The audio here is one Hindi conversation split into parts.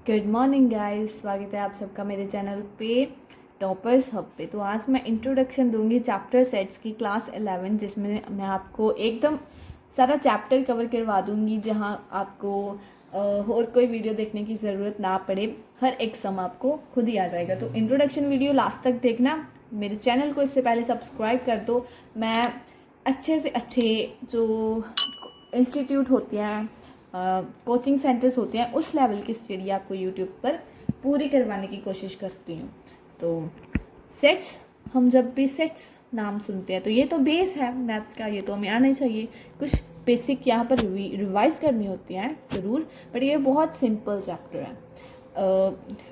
गुड मॉर्निंग गाइस, स्वागत है आप सबका मेरे चैनल पे टॉपर्स हब पे। तो आज मैं इंट्रोडक्शन दूंगी चैप्टर सेट्स की क्लास 11, जिसमें मैं आपको एकदम सारा चैप्टर कवर करवा दूंगी, जहां आपको और कोई वीडियो देखने की ज़रूरत ना पड़े। हर एक सम आपको खुद ही आ जाएगा। तो इंट्रोडक्शन वीडियो लास्ट तक देखना। मेरे चैनल को इससे पहले सब्सक्राइब कर दो। मैं अच्छे से अच्छे जो इंस्टीट्यूट होते हैं, कोचिंग सेंटर्स होते हैं, उस लेवल की स्टडी आपको यूट्यूब पर पूरी करवाने की कोशिश करती हूँ। तो सेट्स, हम जब भी सेट्स नाम सुनते हैं तो ये तो बेस है मैथ्स का, ये तो हमें आना चाहिए। कुछ बेसिक यहाँ पर रिवाइज करनी होती हैं ज़रूर, बट ये बहुत सिंपल चैप्टर है।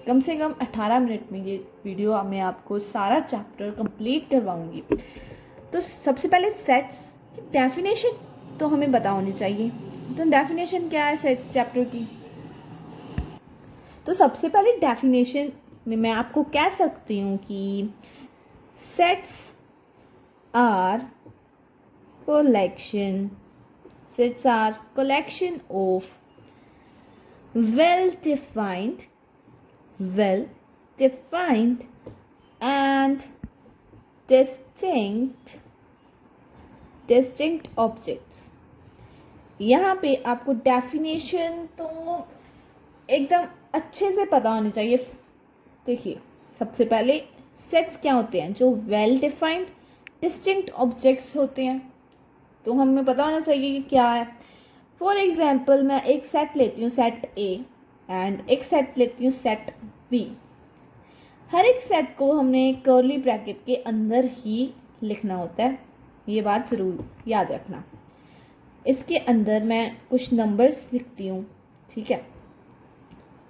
कम से कम 18 मिनट में ये वीडियो मैं आपको सारा चैप्टर कंप्लीट करवाऊँगी। तो सबसे पहले सेट्स की डेफिनेशन तो हमें पता होनी चाहिए। तो डेफिनेशन क्या है सेट्स चैप्टर की? तो सबसे पहले डेफिनेशन में मैं आपको कह सकती हूँ कि sets are collection sets are collection of well defined and distinct objects। यहाँ पे आपको डेफिनेशन तो एकदम अच्छे से पता होनी चाहिए। देखिए, सबसे पहले सेट्स क्या होते हैं? जो वेल डिफाइंड डिस्टिंक्ट ऑब्जेक्ट्स होते हैं, तो हमें पता होना चाहिए कि क्या है। फॉर एग्जांपल, मैं एक सेट लेती हूँ, सेट ए, एंड एक सेट लेती हूँ, सेट बी। हर एक सेट को हमने कर्ली ब्रैकेट के अंदर ही लिखना होता है, ये बात ज़रूर याद रखना। इसके अंदर मैं कुछ नंबर्स लिखती हूँ, ठीक है,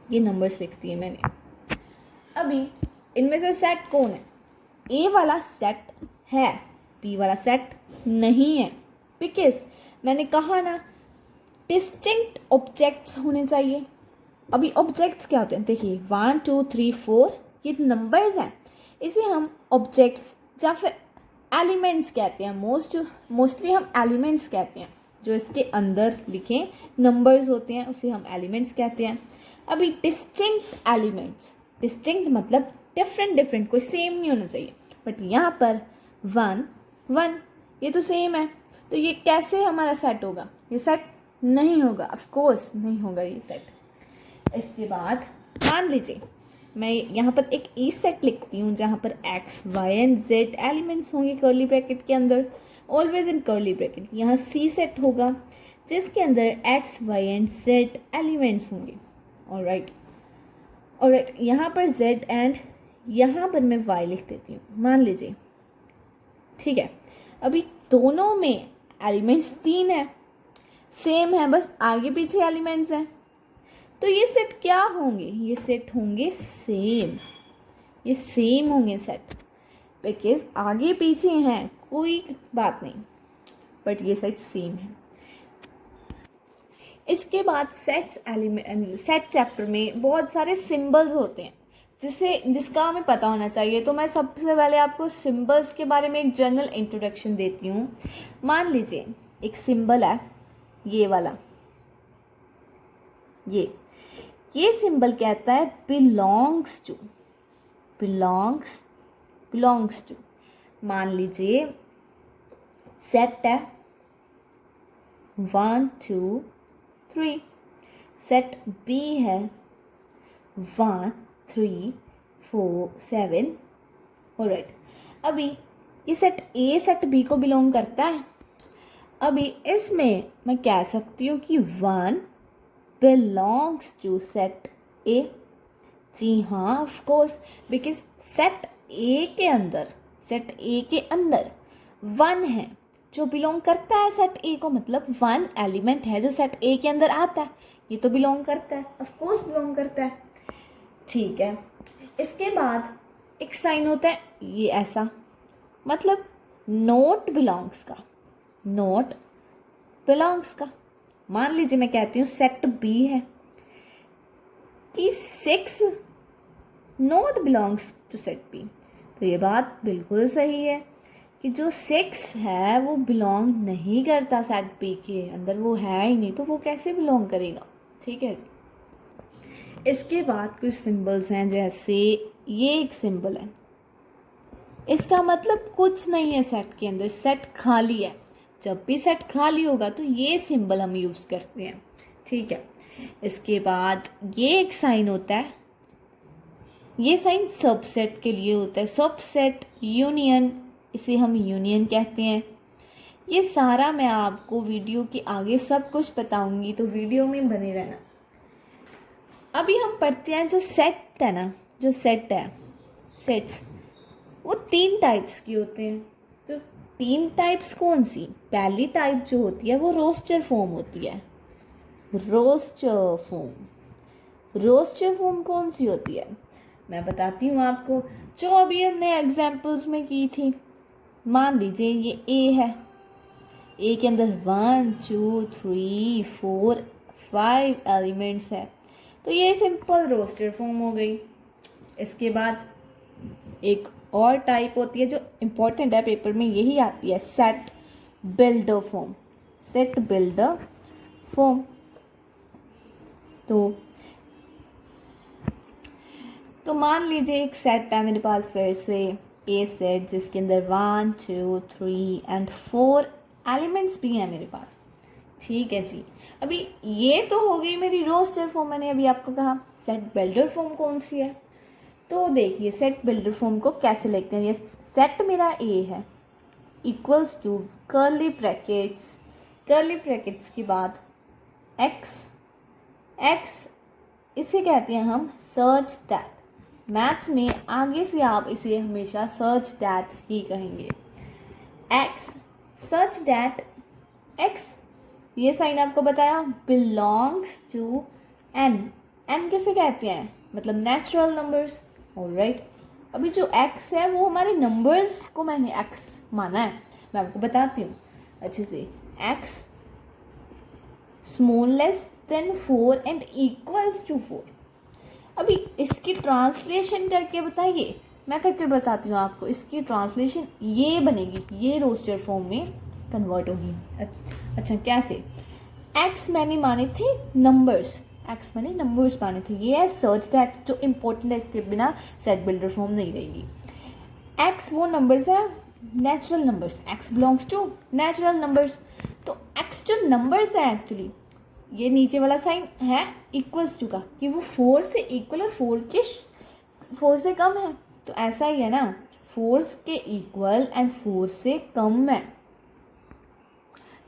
ये नंबर्स लिखती है मैंने। अभी इनमें से सेट कौन है? ए वाला सेट है, बी वाला सेट नहीं है, बिकॉज मैंने कहा ना डिस्टिंक्ट ऑब्जेक्ट्स होने चाहिए। अभी ऑब्जेक्ट्स क्या होते हैं? देखिए 1 2 3 4 ये नंबर्स हैं, इसे हम ऑब्जेक्ट्स या फिर एलिमेंट्स कहते हैं। मोस्टली हम एलिमेंट्स कहते हैं। जो इसके अंदर लिखे नंबर्स होते हैं उसे हम एलिमेंट्स कहते हैं। अभी डिस्टिंक्ट एलिमेंट्स, डिस्टिंक्ट मतलब डिफरेंट, कोई सेम नहीं होना चाहिए। बट यहाँ पर 1 1 ये तो सेम है, तो ये कैसे हमारा सेट होगा? ये सेट नहीं होगा, ऑफ कोर्स नहीं होगा ये सेट। इसके बाद मान लीजिए मैं यहाँ पर एक ई सेट लिखती हूँ, जहाँ पर x y and z elements होंगे कर्ली ब्रैकेट के अंदर, ऑलवेज इन कर्ली ब्रैकेट। यहाँ सी सेट होगा जिसके अंदर x y and z elements होंगे। ऑलराइट, यहाँ पर जेड एंड यहाँ पर मैं वाई लिख देती हूँ, मान लीजिए, ठीक है। अभी दोनों में एलिमेंट्स 3 है, सेम है, बस आगे पीछे एलिमेंट्स हैं। तो ये सेट क्या होंगे? ये सेट होंगे सेम, ये सेम होंगे सेट, बिकॉज आगे पीछे हैं, कोई बात नहीं, बट ये सेट सेम है। इसके बाद सेट चैप्टर में बहुत सारे सिंबल्स होते हैं जिसका हमें पता होना चाहिए। तो मैं सबसे पहले आपको सिंबल्स के बारे में एक जनरल इंट्रोडक्शन देती हूँ। मान लीजिए एक सिंबल है ये वाला, ये सिंबल कहता है बिलोंग्स टू। मान लीजिए सेट है 1 2 3, सेट बी है 1 3 4 7। ऑलराइट, अभी ये सेट ए सेट बी को बिलोंग करता है। अभी इसमें मैं कह सकती हूँ कि 1 बिलोंग्स टू सेट ए। जी हाँ, ऑफ कोर्स, बिकॉज सेट ए के अंदर 1 है जो बिलोंग करता है सेट ए को, मतलब 1 एलिमेंट है जो सेट ए के अंदर आता है, ये तो बिलोंग करता है, ऑफ कोर्स बिलोंग करता है, ठीक है। इसके बाद एक साइन होता है ये ऐसा, मतलब नॉट बिलोंग्स का। मान लीजिए मैं कहती हूँ सेट बी है कि 6 not belongs to set b, तो ये बात बिल्कुल सही है कि जो 6 है वो बिलोंग नहीं करता सेट बी के अंदर, वो है ही नहीं, तो वो कैसे बिलोंग करेगा? ठीक है जी। इसके बाद कुछ सिंबल्स हैं, जैसे ये एक सिंबल है, इसका मतलब कुछ नहीं है सेट के अंदर, सेट खाली है। जब भी सेट खाली होगा तो ये सिंबल हम यूज़ करते हैं, ठीक है। इसके बाद ये एक साइन होता है, ये साइन सबसेट के लिए होता है, सबसेट यूनियन, इसे हम यूनियन कहते हैं। ये सारा मैं आपको वीडियो के आगे सब कुछ बताऊंगी, तो वीडियो में बने रहना। अभी हम पढ़ते हैं जो सेट है ना, जो सेट है, सेट्स वो 3 टाइप्स की होते हैं। तो 3 टाइप्स कौन सी? पहली टाइप जो होती है वो रोस्टर फॉर्म होती है। रोस्टर फॉर्म, रोस्टर फॉर्म कौन सी होती है मैं बताती हूँ आपको, जो अभी हमने एग्जाम्पल्स में की थी। मान लीजिए ये ए है, ए के अंदर 1 2 3 4 5 एलिमेंट्स है, तो ये सिंपल रोस्टर फॉर्म हो गई। इसके बाद एक और टाइप होती है जो इम्पोर्टेंट है, पेपर में यही आती है, set builder form, set builder form. तो मान लीजिए एक सेट है मेरे पास, फिर से ए सेट, जिसके अंदर 1 2 3 एंड 4 एलिमेंट्स भी हैं मेरे पास, ठीक है जी। अभी ये तो हो गई मेरी रोस्टर फॉर्म, मैंने अभी आपको कहा। सेट बिल्डर फॉर्म कौन सी है? तो देखिए सेट बिल्डर फॉर्म को कैसे लिखते हैं। ये सेट मेरा ए है, equals to curly brackets, curly brackets के बाद एक्स, एक्स इसे कहते हैं हम सर्च दैट। मैथ्स में आगे से आप इसे हमेशा सर्च दैट ही कहेंगे। एक्स सर्च दैट एक्स, ये साइन आपको बताया, बिलोंग्स टू एन, एन किसे कहते हैं? मतलब नेचुरल नंबर्स, ऑलराइट। अभी जो एक्स है वो हमारे नंबर्स को मैंने एक्स माना है, मैं आपको बताती हूँ अच्छे से। X smallest than 4 and equals to 4। अभी इसकी ट्रांसलेशन करके बताइए, मैं करके बताती हूँ आपको। इसकी ट्रांसलेशन ये बनेगी, ये रोस्टर फॉर्म में कन्वर्ट होगी। अच्छा कैसे? एक्स मैंने माने थे नंबर्स, एक्स मैंने नंबर्स माने थे, ये है सर्च दैट जो इम्पोर्टेंट है, इसके बिना सेट बिल्डर फॉर्म नहीं रहेगी। एक्स वो नंबर्स है natural numbers, x belongs to natural numbers. तो एक्स जो नंबर्स है एक्चुअली, ये नीचे वाला साइन है इक्वल्स टू का, कि वो 4 से इक्वल और 4 से कम है। तो ऐसा ही है ना, 4 के इक्वल एंड 4 से कम है।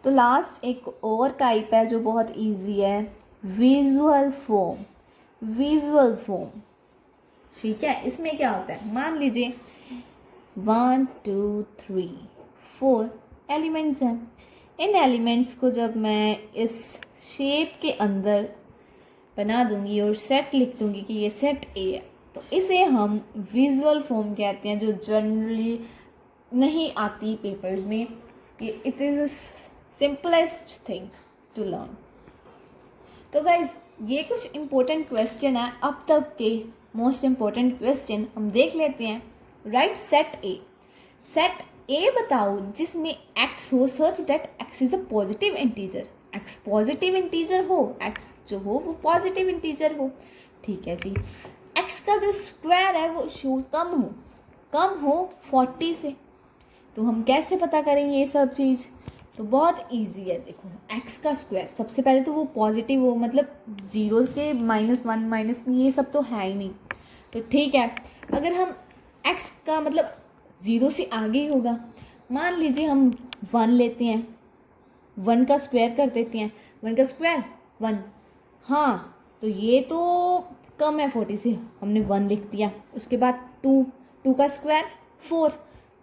तो लास्ट एक और टाइप है जो बहुत इजी है, विजुअल फॉर्म, विजुअल फॉर्म, ठीक है। इसमें क्या होता है, मान लीजिए 1 2 3 4 एलिमेंट्स हैं। इन एलिमेंट्स को जब मैं इस शेप के अंदर बना दूंगी और सेट लिख दूंगी कि ये सेट ए है, तो इसे हम विजुअल फॉर्म कहते हैं, जो जनरली नहीं आती पेपर्स में। ये it is simplest thing to learn. तो गाइज ये कुछ इम्पोर्टेंट क्वेश्चन है, अब तक के मोस्ट इम्पोर्टेंट क्वेश्चन हम देख लेते हैं। राइट सेट ए, सेट ए बताओ जिसमें एक्स हो सच that x is a positive integer, x positive integer हो, एक्स जो हो वो पॉजिटिव इंटीजर हो, ठीक है जी। एक्स का जो स्क्वायर है वो कम हो 40 से। तो हम कैसे पता करेंगे ये सब चीज़? तो बहुत इजी है, देखो एक्स का स्क्वायर, सबसे पहले तो वो पॉजिटिव हो, मतलब 0 के -1 माइनस ये सब तो है ही नहीं, तो ठीक है। अगर हम एक्स का मतलब 0 से आगे ही होगा, मान लीजिए हम 1 लेते हैं, 1 का स्क्वायर कर देते हैं, 1 का स्क्वायर 1, हाँ तो ये तो कम है 40 से, हमने 1 लिख दिया। उसके बाद 2 का स्क्वायर 4,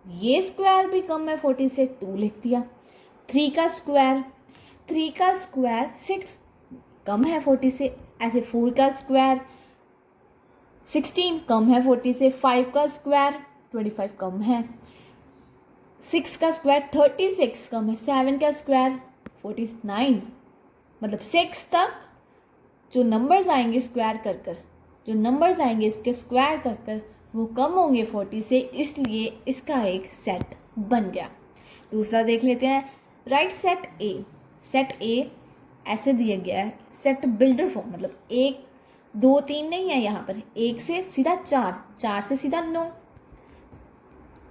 ये स्क्वायर भी कम है 40 से, 2 लिख दिया। 3 का स्क्वायर 6, कम है 40 से, ऐसे 4 का स्क्वायर 16, कम है 40 से। 5 का स्क्वायर 25, कम है। 6 का स्क्वायर 36, कम है। 7 का स्क्वायर 49, मतलब 6 तक जो नंबर्स आएंगे स्क्वायर कर जो नंबर्स आएंगे इसके स्क्वायर कर वो कम होंगे 40 से, इसलिए इसका एक सेट बन गया। दूसरा देख लेते हैं, राइट सेट ए। सेट ए ऐसे दिया गया है, सेट बिल्डर फॉर्म, मतलब एक 2 3 नहीं है यहाँ पर, 1 से सीधा 4, 4 से सीधा 9।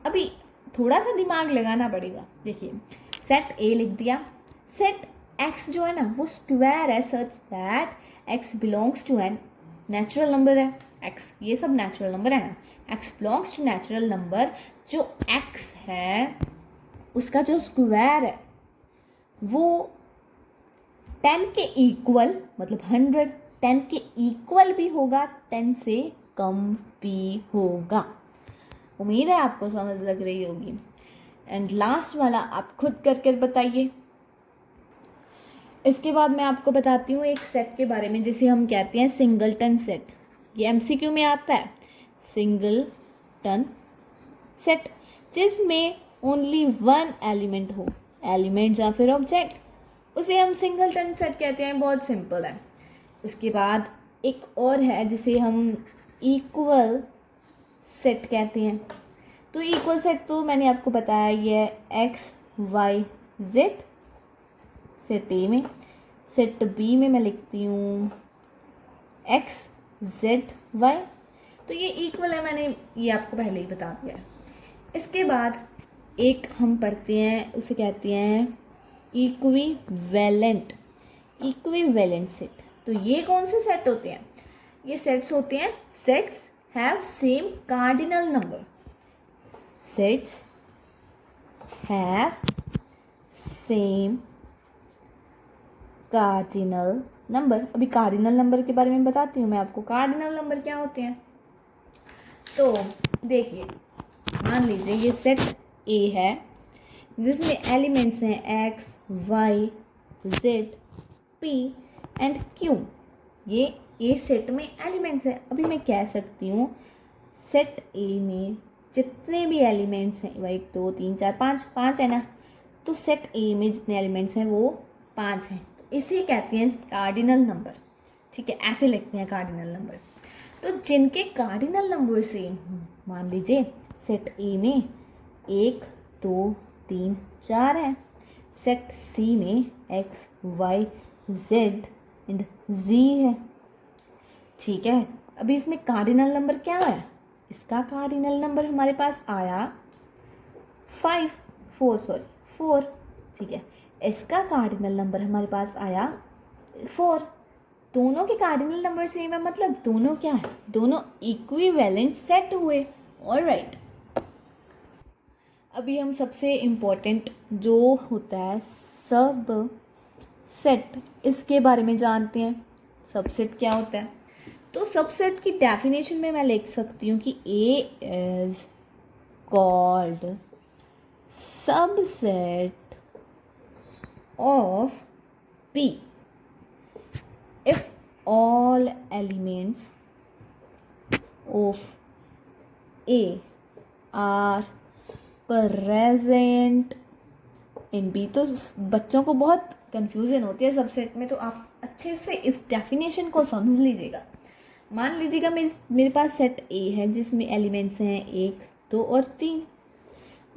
अभी थोड़ा सा दिमाग लगाना पड़ेगा। देखिए सेट ए लिख दिया, सेट एक्स जो है ना वो स्क्वायर है such that x belongs to an natural number है। एक्स ये सब नेचुरल नंबर है ना, x belongs to natural number. जो एक्स है उसका जो स्क्वायर है वो 10 के इक्वल, मतलब 100, 10 के इक्वल भी होगा, 10 से कम भी होगा। उम्मीद है आपको समझ लग रही होगी। एंड लास्ट वाला आप खुद करके बताइए। इसके बाद मैं आपको बताती हूँ एक सेट के बारे में जिसे हम कहते हैं सिंगलटन सेट। ये एमसीक्यू में आता है, सिंगलटन सेट, जिसमें ओनली वन एलिमेंट हो, एलिमेंट या फिर ऑब्जेक्ट, उसे हम सिंगलटन सेट कहते हैं। बहुत सिंपल है। उसके बाद एक और है जिसे हम इक्वल सेट कहते हैं। तो इक्वल सेट तो मैंने आपको बताया, ये है X Y Z set A में। सेट बी में मैं लिखती हूँ एक्स जेड वाई। तो ये इक्वल है, मैंने ये आपको पहले ही बता दिया है। इसके बाद एक हम पढ़ते हैं, उसे कहते हैं इक्विवेलेंट, इक्विवेलेंट सेट। तो ये कौन से सेट होते हैं? ये सेट्स होते हैं, sets have same cardinal number, sets have same cardinal number. अभी कार्डिनल नंबर के बारे में बताती हूँ मैं आपको। कार्डिनल नंबर क्या होते हैं? तो देखिए, मान लीजिए ये सेट ए है जिसमें एलिमेंट्स हैं x Y z p and q. ये सेट में एलिमेंट्स हैं। अभी मैं कह सकती हूँ सेट ए में जितने भी एलिमेंट्स हैं, वही 2 3 4 5, 5 है ना, तो सेट ए में जितने एलिमेंट्स हैं वो 5 हैं। तो इसे कहते हैं कार्डिनल नंबर। ठीक है, ऐसे लिखते हैं कार्डिनल नंबर। तो जिनके कार्डिनल नंबर सेम, मान लीजिए सेट ए में 1 2 3 4 है, सेट सी में एक्स वाई जेड एंड जी है। ठीक है, अभी इसमें कार्डिनल नंबर क्या है? इसका कार्डिनल नंबर हमारे पास आया 4। ठीक है, इसका कार्डिनल नंबर हमारे पास आया 4। दोनों के कार्डिनल नंबर सेम है, मतलब दोनों क्या है? दोनों इक्विवेलेंट सेट हुए। ऑलराइट, अभी हम सबसे इम्पोर्टेंट जो होता है सब सेट, इसके बारे में जानते हैं। सबसेट क्या होता है? तो सबसेट की डेफिनेशन में मैं लिख सकती हूँ कि A is called subset of B if all elements of A are present in B। तो बच्चों को बहुत कंफ्यूजन होती है सबसेट में, तो आप अच्छे से इस डेफिनेशन को समझ लीजिएगा। मान लीजिएगा मेरे पास सेट ए है जिसमें एलिमेंट्स हैं 1 2 और 3।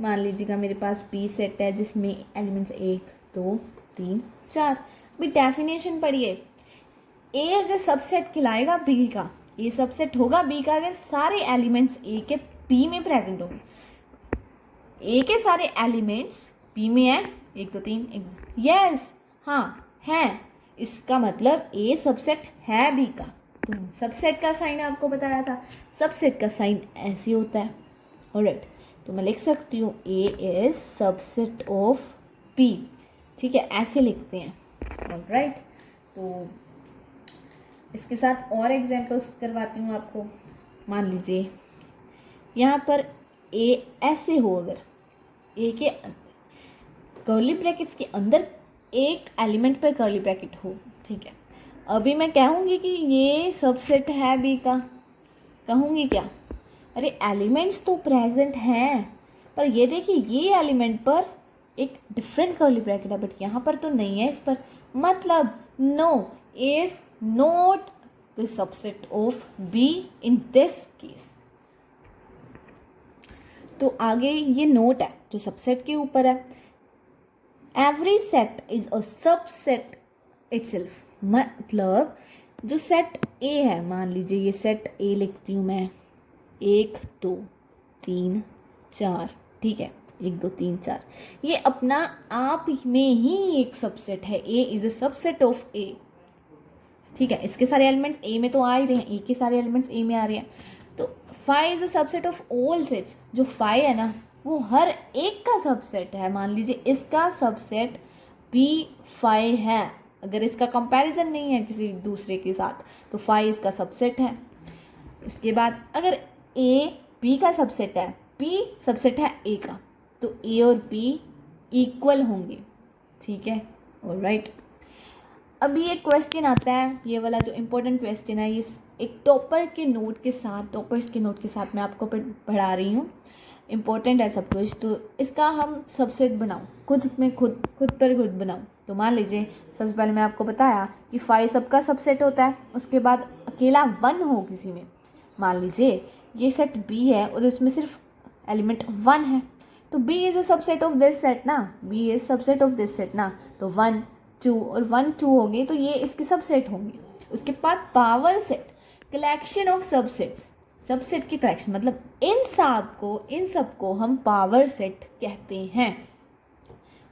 मान लीजिएगा मेरे पास बी सेट है जिसमें एलिमेंट्स 1 2 3 4। अभी डेफिनेशन पढ़िए। ए अगर सबसेट कहलाएगा बी का, ये सबसेट होगा बी का अगर सारे एलिमेंट्स ए के बी में प्रेजेंट होंगे। ए के सारे एलिमेंट्स बी में है, 1 2 3 यस, हाँ है, इसका मतलब ए सबसेट है बी का। तो सबसेट का साइन आपको बताया था, सबसेट का साइन ऐसे होता है। ऑलराइट, तो मैं लिख सकती हूँ ए इज सबसेट ऑफ बी। ठीक है, ऐसे लिखते हैं। ऑलराइट, तो इसके साथ और एग्जांपल्स करवाती हूँ आपको। मान लीजिए यहाँ पर ए ऐसे हो, अगर ए के कर्ली ब्रैकेट्स के अंदर एक एलिमेंट पर कर्ली ब्रैकेट हो। ठीक है, अभी मैं कहूँगी कि ये सबसेट है बी का, कहूँगी क्या? अरे एलिमेंट्स तो प्रेजेंट हैं, पर ये देखिए ये एलिमेंट पर एक डिफरेंट कर्ली ब्रैकेट है, बट यहाँ पर तो नहीं है इस पर, मतलब no is not the subset of b in this case. तो आगे ये नोट है जो सबसेट के ऊपर है। Every set is a subset itself, मतलब जो सेट ए है, मान लीजिए ये सेट ए लिखती हूँ मैं, 1 2 3 4, ठीक है, 1 2 3 4, ये अपना आप में ही एक सबसेट है। A is a subset of A, ठीक है। इसके सारे एलिमेंट्स ए में तो आ ही रहे हैं, ए के सारे एलिमेंट्स ए में आ रहे हैं। तो phi is a subset of all sets, जो फाई है ना वो हर एक का सबसेट है। मान लीजिए इसका सबसेट बी फाई है, अगर इसका कंपैरिजन नहीं है किसी दूसरे के साथ तो फाई इसका सबसेट है। उसके बाद अगर ए बी का सबसेट है, बी सबसेट है ए का, तो ए और बी इक्वल होंगे, ठीक है, ऑलराइट। अभी एक क्वेश्चन आता है, ये वाला जो इम्पोर्टेंट क्वेश्चन है, ये एक टॉपर्स के नोट के साथ मैं आपको पढ़ा रही हूँ। इम्पोर्टेंट है सब कुछ, तो इसका हम सबसेट बनाऊँ, खुद पर खुद बनाऊँ। तो मान लीजिए सबसे पहले मैं आपको बताया कि 5 सबका सबसेट होता है, उसके बाद अकेला 1 हो किसी में, मान लीजिए ये सेट बी है और उसमें सिर्फ एलिमेंट 1 है, तो B is a subset of this set ना, B is subset of this set ना, तो 1 2 और 1 2 होंगे, तो ये इसके सबसेट होंगे। उसके बाद power set, collection of subsets, subset की कलेक्शन, मतलब इन सबको हम पावर सेट कहते हैं।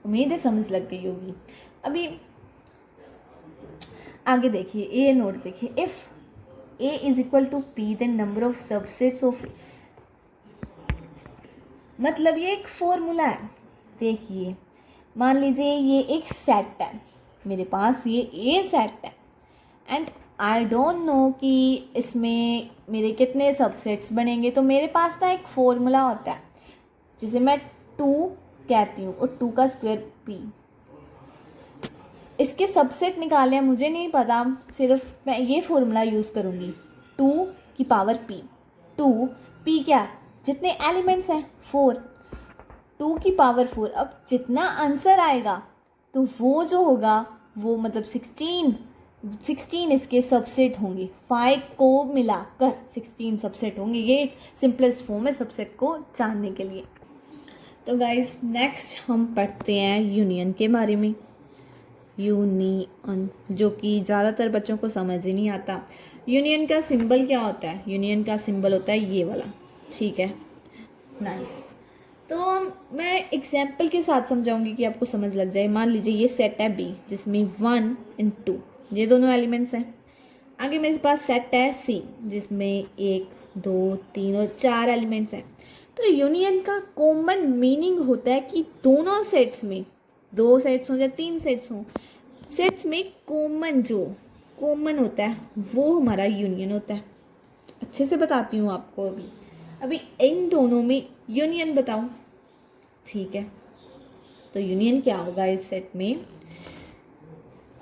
उम्मीद है समझ लग गई होगी। अभी आगे देखिए, ए नोट देखिए, if A is equal to P then number of subsets of A, मतलब ये एक फॉर्मूला है। देखिए मान लीजिए ये एक सेट है, मेरे पास ये ए सेट है एंड आई डोंट नो कि इसमें मेरे कितने सबसेट्स बनेंगे। तो मेरे पास ना एक फॉर्मूला होता है जिसे मैं 2 कहती हूँ, और 2 का स्क्वायर पी। इसके सबसेट निकालने हैं, मुझे नहीं पता, सिर्फ मैं ये फॉर्मूला यूज़ करूँगी, 2 की पावर पी। 2 पी क्या, जितने एलिमेंट्स हैं 4, 2 की पावर 4। अब जितना आंसर आएगा तो वो जो होगा वो मतलब 16 इसके सबसेट होंगे, 5 को मिलाकर 16 सबसेट होंगे। ये एक सिंपलेस्ट फॉर्म है सबसेट को जानने के लिए। तो गाइस नेक्स्ट हम पढ़ते हैं यूनियन के बारे में। यूनियन, जो कि ज़्यादातर बच्चों को समझ ही नहीं आता। यूनियन का सिंबल क्या होता है? यूनियन का सिंबल होता है ये वाला, ठीक है, नाइस। तो मैं एग्जाम्पल के साथ समझाऊंगी कि आपको समझ लग जाए। मान लीजिए ये सेट है बी जिसमें 1 और 2 ये दोनों एलिमेंट्स हैं। आगे मेरे पास सेट है सी जिसमें 1 2 3 और 4 एलिमेंट्स हैं। तो यूनियन का कॉमन मीनिंग होता है कि दोनों सेट्स में, 2 सेट्स हों या 3 सेट्स हों, सेट्स में कॉमन होता है वो हमारा यूनियन होता है। अच्छे से बताती हूँ आपको। अभी इन दोनों में यूनियन बताओ, ठीक है। तो यूनियन क्या होगा इस सेट में?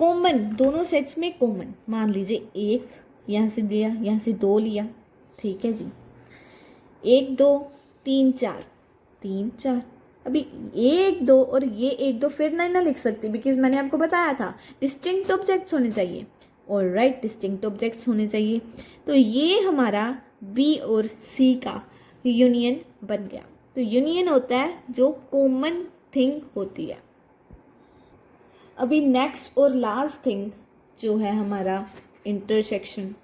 कॉमन, दोनों सेट्स में कॉमन। मान लीजिए 1 यहाँ से दिया, यहाँ से 2 लिया, ठीक है जी, 1 2 3 4 3 4। अभी 1 2 और ये 1 2 फिर नहीं ना लिख सकती, बिकॉज मैंने आपको बताया था डिस्टिंक्ट ऑब्जेक्ट्स होने चाहिए, और राइट डिस्टिंक्ट ऑब्जेक्ट्स होने चाहिए। तो ये हमारा बी और सी का यूनियन बन गया। तो यूनियन होता है जो कॉमन थिंग होती है। अभी नेक्स्ट और लास्ट थिंग जो है हमारा इंटरसेक्शन,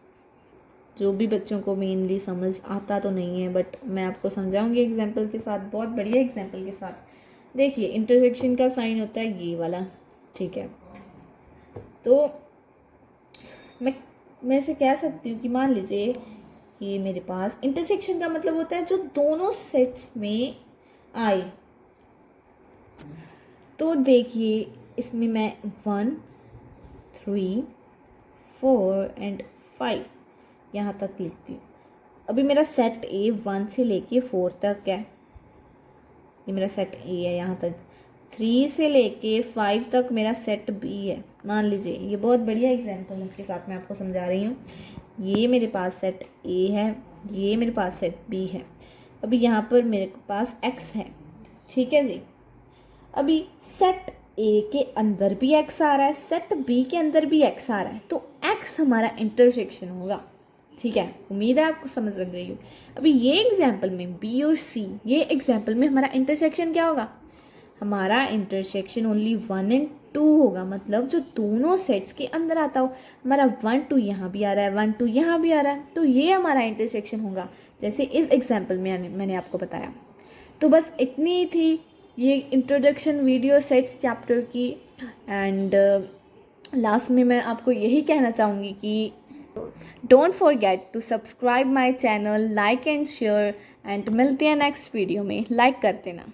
जो भी बच्चों को मेनली समझ आता तो नहीं है, बट मैं आपको समझाऊंगी एग्जाम्पल के साथ, बहुत बढ़िया एग्जाम्पल के साथ। देखिए इंटरसेक्शन का साइन होता है ये वाला, ठीक है। तो मैं इसे कह सकती हूँ कि मान लीजिए ये मेरे पास इंटरसेक्शन का मतलब होता है जो दोनों सेट्स में आए। तो देखिए इसमें मैं 1 3 4 एंड 5 यहाँ तक लिखती हूँ। अभी मेरा सेट ए 1 से लेके 4 तक है, ये मेरा सेट ए है। यहाँ तक 3 से लेके 5 तक मेरा सेट बी है। मान लीजिए ये बहुत बढ़िया एग्जाम्पल है, इसके साथ मैं आपको समझा रही हूँ। ये मेरे पास सेट ए है, ये मेरे पास सेट बी है। अभी यहाँ पर मेरे पास एक्स है, ठीक है जी। अभी सेट ए के अंदर भी एक्स आ रहा है, सेट बी के अंदर भी एक्स आ रहा है, तो एक्स हमारा इंटरसेक्शन होगा, ठीक है। उम्मीद है आपको समझ लग रही हो। अभी ये एग्जाम्पल में बी और सी, ये एग्जाम्पल में हमारा इंटरसेक्शन क्या होगा? हमारा इंटरसेक्शन ओनली 1 एंड 2 होगा, मतलब जो दोनों सेट्स के अंदर आता हो। हमारा 1 2 यहाँ भी आ रहा है, 1 2 यहाँ भी आ रहा है, तो ये हमारा इंटरसेक्शन होगा, जैसे इस एग्जाम्पल में मैंने आपको बताया। तो बस इतनी ही थी ये इंट्रोडक्शन वीडियो सेट्स चैप्टर की। एंड लास्ट में मैं आपको यही कहना चाहूँगी कि don't forget to subscribe my channel, like and share, and मिलते हैं नेक्स्ट वीडियो में। लाइक कर देना।